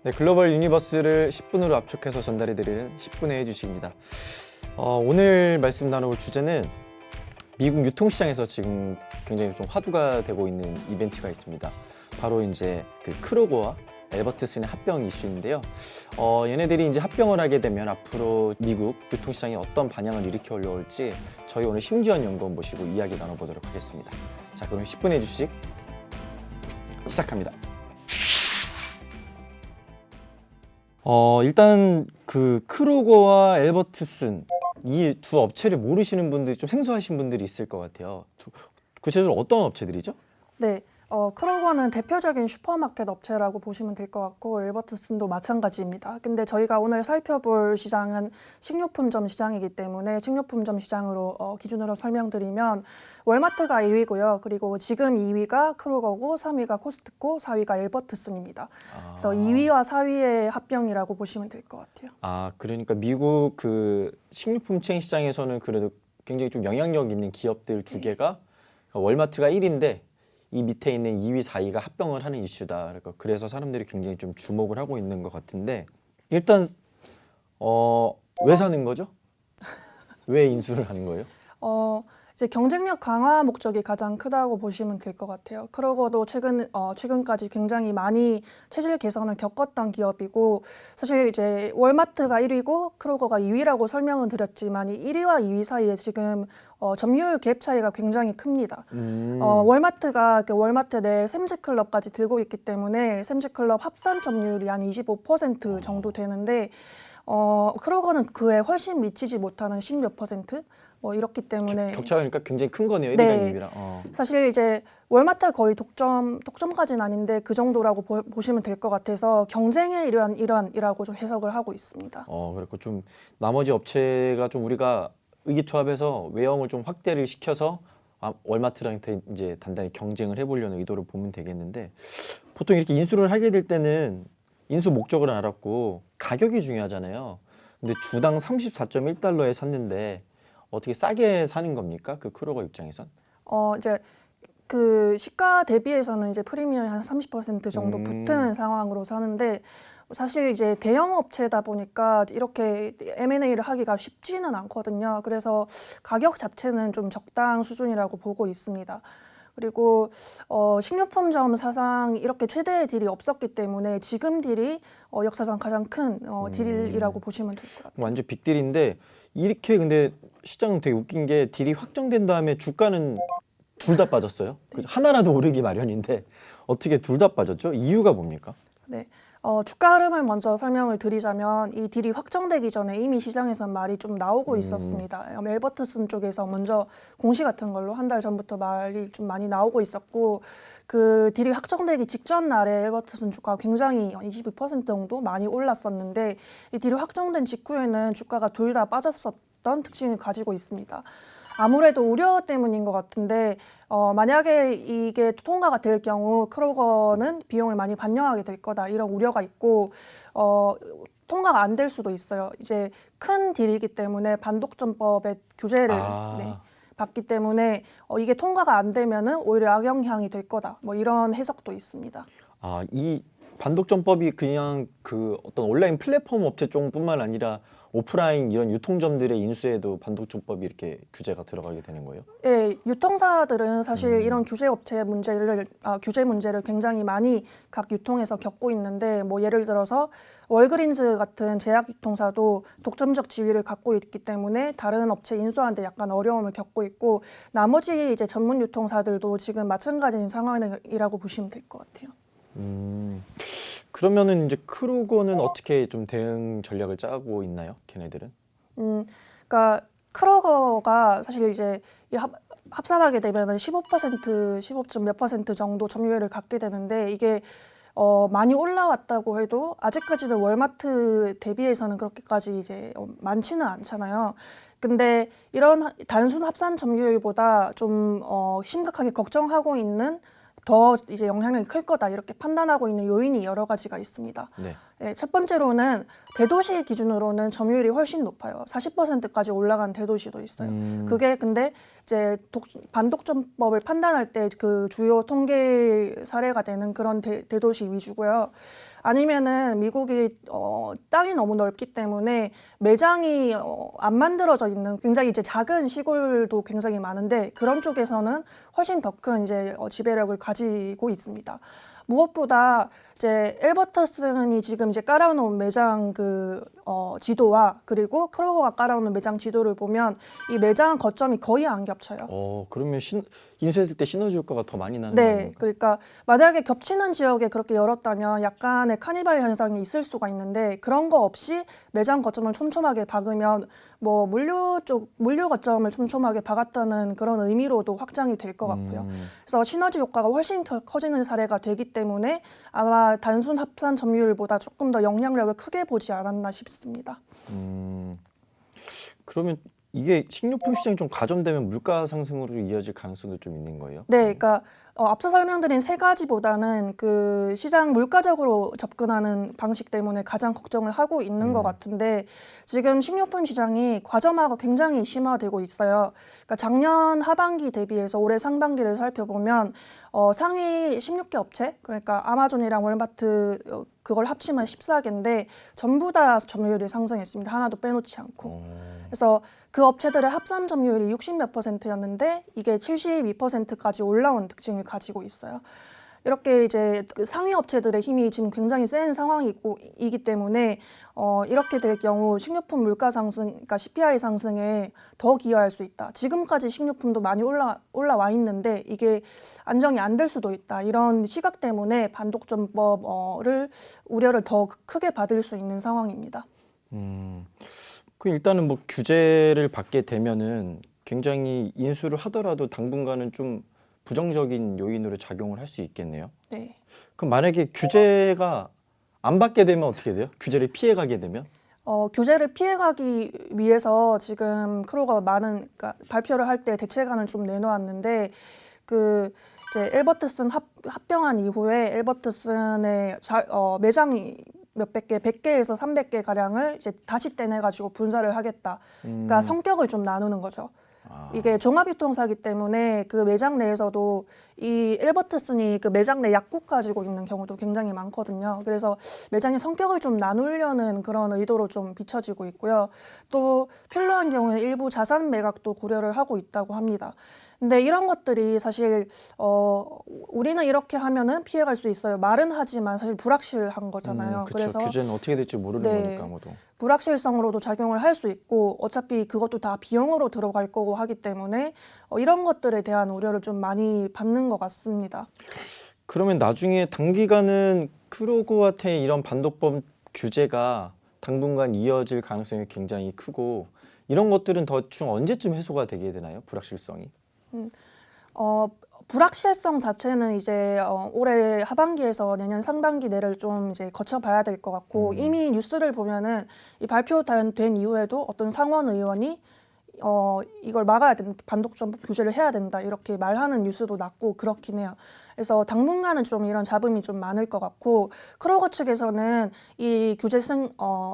네, 글로벌 유니버스를 10분으로 압축해서 전달해드리는 10분의 해주식입니다. 오늘 말씀 나눌 주제는 미국 유통시장에서 지금 굉장히 좀 화두가 되고 있는 이벤트가 있습니다. 바로 이제 그 크로거와 엘버트슨의 합병 이슈인데요. 얘네들이 이제 합병을 하게 되면 앞으로 미국 유통시장에 어떤 반향을 일으켜 올려올지 저희 오늘 심지원 연구원 모시고 이야기 나눠보도록 하겠습니다. 자, 그럼 10분의 해주식 시작합니다. 일단 그 크로거와 엘버트슨 이 두 업체를 모르시는 분들이 좀 생소하신 분들이 있을 것 같아요. 구체적으로 어떤 업체들이죠? 네, 크로거는 대표적인 슈퍼마켓 업체라고 보시면 될 것 같고 엘버트슨도 마찬가지입니다. 근데 저희가 오늘 살펴볼 시장은 식료품점 시장이기 때문에 식료품점 시장으로 기준으로 설명드리면 월마트가 1위고요. 그리고 지금 2위가 크로거고 3위가 코스트코, 4위가 엘버트슨입니다. 그래서 2위와 4위의 합병이라고 보시면 될 것 같아요. 그러니까 미국 그 식료품 체인 시장에서는 그래도 굉장히 좀 영향력 있는 기업들 두 개가 월마트가 1위인데 이 밑에 있는 2위, 4위가 합병을 하는 이슈다. 그래서 사람들이 굉장히 좀 주목을 하고 있는 것 같은데 일단 왜 사는 거죠? 왜 인수를 하는 거예요? 이제 경쟁력 강화 목적이 가장 크다고 보시면 될 것 같아요. 크로거도 최근까지 굉장히 많이 체질 개선을 겪었던 기업이고 사실 이제 월마트가 1위고 크로거가 2위라고 설명은 드렸지만 이 1위와 2위 사이에 지금 점유율 갭 차이가 굉장히 큽니다. 월마트가 월마트 내 샘즈클럽까지 들고 있기 때문에 샘즈클럽 합산 점유율이 한 25% 정도 되는데 크로거는 그에 훨씬 미치지 못하는 10몇 %? 이렇기 때문에 격차가 그러니까 굉장히 큰 거네요. 1위랑 네. 2위랑. 사실 이제 월마트 거의 독점까지는 아닌데 그 정도라고 보시면 될 것 같아서 경쟁의 일환이라고 좀 해석을 하고 있습니다. 그렇고 좀 나머지 업체가 좀 우리가 의기투합해서 외형을 좀 확대를 시켜서 월마트랑 이제 단단히 경쟁을 해보려는 의도를 보면 되겠는데 보통 이렇게 인수를 하게 될 때는 인수 목적을 알았고 가격이 중요하잖아요. 근데 주당 34.1달러에 샀는데 어떻게 싸게 사는 겁니까? 그 크로거 입장에선? 이제 그 시가 대비해서는 이제 프리미엄이 한 30% 정도 붙은 상황으로 사는데 사실 이제 대형 업체다 보니까 이렇게 M&A를 하기가 쉽지는 않거든요. 그래서 가격 자체는 좀 적당 수준이라고 보고 있습니다. 그리고 식료품점 사상 이렇게 최대의 딜이 없었기 때문에 지금 딜이 역사상 가장 큰 딜이라고 보시면 될 것 같아요. 완전 빅딜인데 이렇게 근데 시장은 되게 웃긴 게 딜이 확정된 다음에 주가는 둘 다 빠졌어요. 하나라도 오르기 마련인데 어떻게 둘 다 빠졌죠? 이유가 뭡니까? 네. 주가 흐름을 먼저 설명을 드리자면 이 딜이 확정되기 전에 이미 시장에서 말이 좀 나오고 있었습니다. 엘버트슨 쪽에서 먼저 공시 같은 걸로 한 달 전부터 말이 좀 많이 나오고 있었고 그 딜이 확정되기 직전 날에 엘버트슨 주가가 굉장히 22% 정도 많이 올랐었는데 이 딜이 확정된 직후에는 주가가 둘 다 빠졌었던 특징을 가지고 있습니다. 아무래도 우려 때문인 것 같은데 만약에 이게 통과가 될 경우 크로거는 비용을 많이 반영하게 될 거다 이런 우려가 있고 통과가 안 될 수도 있어요. 이제 큰 딜이기 때문에 반독점법의 규제를 받기 때문에 이게 통과가 안 되면은 오히려 악영향이 될 거다. 이런 해석도 있습니다. 이 반독점법이 그냥 그 어떤 온라인 플랫폼 업체 쪽뿐만 아니라 오프라인 이런 유통점들의 인수에도 반독점법이 이렇게 규제가 들어가게 되는 거예요? 네, 유통사들은 사실 이런 규제 문제를 굉장히 많이 각 유통에서 겪고 있는데 예를 들어서 월그린즈 같은 제약 유통사도 독점적 지위를 갖고 있기 때문에 다른 업체 인수하는데 약간 어려움을 겪고 있고 나머지 이제 전문 유통사들도 지금 마찬가지인 상황이라고 보시면 될 것 같아요. 그러면은 이제 크로거는 어떻게 좀 대응 전략을 짜고 있나요? 걔네들은? 그러니까 크로거가 사실 이제 합산하게 되면은 15점 몇 퍼센트 정도 점유율을 갖게 되는데 이게 많이 올라왔다고 해도 아직까지는 월마트 대비해서는 그렇게까지 이제 많지는 않잖아요. 근데 이런 단순 합산 점유율보다 좀 심각하게 걱정하고 있는 더 이제 영향력이 클 거다 이렇게 판단하고 있는 요인이 여러 가지가 있습니다. 네, 첫 번째로는 대도시 기준으로는 점유율이 훨씬 높아요. 40%까지 올라간 대도시도 있어요. 그게 근데 이제 반독점법을 판단할 때 그 주요 통계 사례가 되는 그런 대도시 위주고요. 아니면은 미국이 땅이 너무 넓기 때문에 매장이 안 만들어져 있는 굉장히 이제 작은 시골도 굉장히 많은데 그런 쪽에서는 훨씬 더 큰 이제 지배력을 가지고 있습니다. 무엇보다 이제 엘버터슨이 지금 이제 깔아놓은 매장 지도와 그리고 크로거가 깔아놓은 매장 지도를 보면 이 매장 거점이 거의 안 겹쳐요. 그러면 인수했을 때 시너지 효과가 더 많이 나는 네, 거예요? 그러니까 만약에 겹치는 지역에 그렇게 열었다면 약간의 카니발 현상이 있을 수가 있는데 그런 거 없이 매장 거점을 촘촘하게 박으면 뭐 물류 거점을 촘촘하게 박았다는 그런 의미로도 확장이 될 것 같고요. 그래서 시너지 효과가 훨씬 커지는 사례가 되기 때문에 아마 단순 합산 점유율보다 조금 더 영향력을 크게 보지 않았나 싶습니다. 그러면 이게 식료품 시장이 좀 가점되면 물가 상승으로 이어질 가능성도 좀 있는 거예요? 네, 그러니까 앞서 설명드린 세 가지보다는 그 시장 물가적으로 접근하는 방식 때문에 가장 걱정을 하고 있는 것 같은데 지금 식료품 시장이 과점화가 굉장히 심화되고 있어요. 그러니까 작년 하반기 대비해서 올해 상반기를 살펴보면 상위 16개 업체, 그러니까 아마존이랑 월마트 그걸 합치면 14개인데 전부 다 점유율이 상승했습니다. 하나도 빼놓지 않고. 그래서 그 업체들의 합산 점유율이 60몇 %였는데 이게 72%까지 올라온 특징을 가지고 있어요. 이렇게 이제 그 상위 업체들의 힘이 지금 굉장히 센 상황이기 때문에 이렇게 될 경우 식료품 물가 상승, 그러니까 CPI 상승에 더 기여할 수 있다. 지금까지 식료품도 많이 올라와 있는데 이게 안정이 안 될 수도 있다. 이런 시각 때문에 반독점법을 우려를 더 크게 받을 수 있는 상황입니다. 그 일단은 뭐 규제를 받게 되면은 굉장히 인수를 하더라도 당분간은 좀 부정적인 요인으로 작용을 할 수 있겠네요. 네. 그럼 만약에 규제가 안 받게 되면 어떻게 돼요? 규제를 피해가게 되면? 규제를 피해가기 위해서 지금 크로가 그러니까 발표를 할 때 대책안을 좀 내놓았는데 이제 엘버트슨 합병한 이후에 엘버트슨의 매장이 몇백 개, 100개에서 300개 가량을 이제 다시 떼내가지고 분사를 하겠다. 그러니까 성격을 좀 나누는 거죠. 이게 종합유통사기 때문에 그 매장 내에서도 이 엘버트슨이 그 매장 내 약국 가지고 있는 경우도 굉장히 많거든요. 그래서 매장의 성격을 좀 나누려는 그런 의도로 좀 비춰지고 있고요. 또 필요한 경우에 일부 자산 매각도 고려를 하고 있다고 합니다. 근데 이런 것들이 사실 우리는 이렇게 하면은 피해갈 수 있어요. 말은 하지만 사실 불확실한 거잖아요. 그쵸. 그래서 규제는 어떻게 될지 모르는 네. 거니까 아무도. 불확실성으로도 작용을 할 수 있고 어차피 그것도 다 비용으로 들어갈 거고 하기 때문에 이런 것들에 대한 우려를 좀 많이 받는 것 같습니다. 그러면 나중에 단기간은 크로고한테 이런 반독법 규제가 당분간 이어질 가능성이 굉장히 크고 이런 것들은 대충 언제쯤 해소가 되게 되나요? 불확실성이? 불확실성 자체는 이제 올해 하반기에서 내년 상반기 내를 좀 이제 거쳐봐야 될 것 같고 이미 뉴스를 보면은 이 발표된 이후에도 어떤 상원 의원이 이걸 막아야 된다, 반독점법 규제를 해야 된다 이렇게 말하는 뉴스도 났고 그렇긴 해요. 그래서 당분간은 좀 이런 잡음이 좀 많을 것 같고 크로거 측에서는 이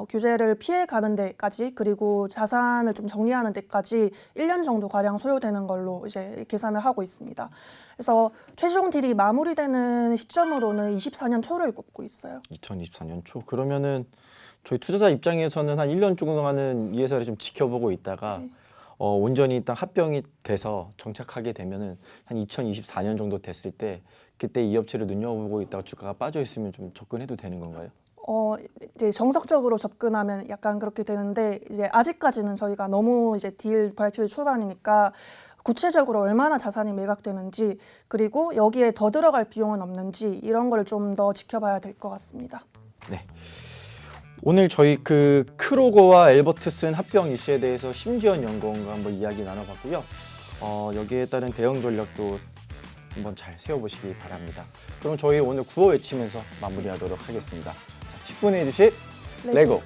규제를 피해가는 데까지 그리고 자산을 좀 정리하는 데까지 1년 정도 가량 소요되는 걸로 이제 계산을 하고 있습니다. 그래서 최종 딜이 마무리되는 시점으로는 24년 초를 꼽고 있어요. 2024년 초. 그러면은 저희 투자자 입장에서는 한 1년 동안은 이 회사를 좀 지켜보고 있다가 온전히 일단 합병이 돼서 정착하게 되면은 한 2024년 정도 됐을 때 그때 이 업체를 눈여보고 있다가 주가가 빠져 있으면 좀 접근해도 되는 건가요? 이제 정석적으로 접근하면 약간 그렇게 되는데 이제 아직까지는 저희가 너무 이제 딜 발표 초반이니까 구체적으로 얼마나 자산이 매각되는지 그리고 여기에 더 들어갈 비용은 없는지 이런 걸 좀 더 지켜봐야 될 것 같습니다. 네. 오늘 저희 그 크로거와 엘버트슨 합병 이슈에 대해서 심지연 연구원과 한번 이야기 나눠봤고요. 여기에 따른 대응 전략도 한번 잘 세워보시기 바랍니다. 그럼 저희 오늘 구호 외치면서 마무리하도록 하겠습니다. 10분의 주식 레고.